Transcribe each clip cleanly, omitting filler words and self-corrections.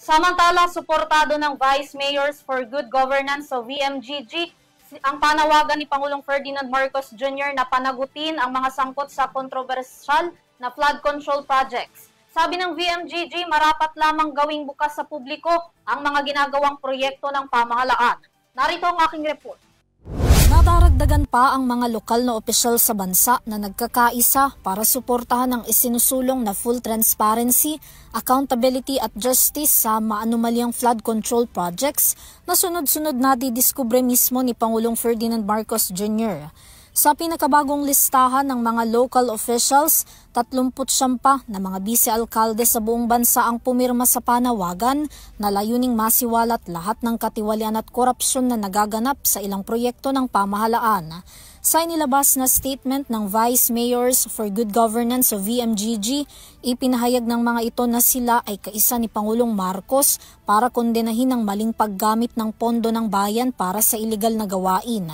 Samantala, suportado ng Vice Mayors for Good Governance o VMGG ang panawagan ni Pangulong Ferdinand Marcos Jr. na panagutin ang mga sangkot sa kontrobersyal na flood control projects. Sabi ng VMGG, marapat lamang gawing bukas sa publiko ang mga ginagawang proyekto ng pamahalaan. Narito ang aking report. Nadaragdagan pa ang mga lokal na opisyal sa bansa na nagkakaisa para suportahan ang isinusulong na full transparency, accountability at justice sa maanumalyang flood control projects na sunod-sunod na didiskubre mismo ni Pangulong Ferdinand Marcos Jr. Sa pinakabagong listahan ng mga local officials, 39 pa na mga bise-alkalde sa buong bansa ang pumirma sa panawagan na layuning masiwalat lahat ng katiwalian at korupsyon na nagaganap sa ilang proyekto ng pamahalaan. Sa inilabas na statement ng Vice Mayors for Good Governance o VMGG, ipinahayag ng mga ito na sila ay kaisa ni Pangulong Marcos para kondenahin ang maling paggamit ng pondo ng bayan para sa iligal na gawain.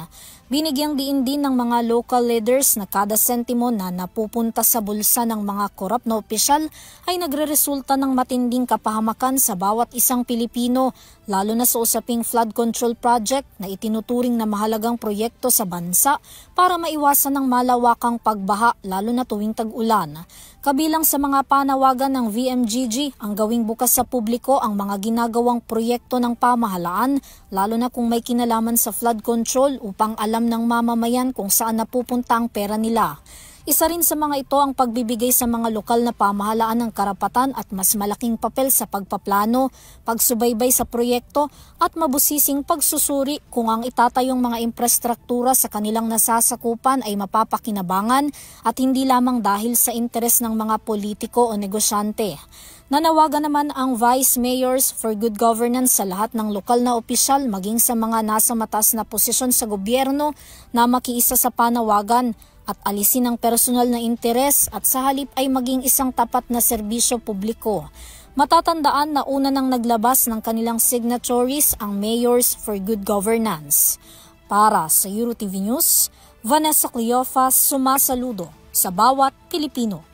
Binigyang diin din ng mga local leaders na kada sentimo na napupunta sa bulsa ng mga korap na opisyal ay nagreresulta ng matinding kapahamakan sa bawat isang Pilipino, lalo na sa usaping flood control project na itinuturing na mahalagang proyekto sa bansa para maiwasan ng malawakang pagbaha lalo na tuwing tag-ulan. Kabilang sa mga panawagan ng VMGG ang gawing bukas sa publiko ang mga ginagawang proyekto ng pamahalaan, lalo na kung may kinalaman sa flood control upang alam ng mamamayan kung saan napupunta ang pera nila. Isa rin sa mga ito ang pagbibigay sa mga lokal na pamahalaan ng karapatan at mas malaking papel sa pagpaplano, pagsubaybay sa proyekto at mabusising pagsusuri kung ang itatayong mga infrastruktura sa kanilang nasasakupan ay mapapakinabangan at hindi lamang dahil sa interes ng mga politiko o negosyante. Nanawagan naman ang Vice Mayors for Good Governance sa lahat ng lokal na opisyal maging sa mga nasa mataas na posisyon sa gobyerno na makiisa sa panawagan at alisin ang personal na interes at sa halip ay maging isang tapat na serbisyo publiko. Matatandaan na una nang naglabas ng kanilang signatories ang Mayors for Good Governance. Para sa EuroTV News, Vanessa Cleofas sumasaludo sa bawat Pilipino.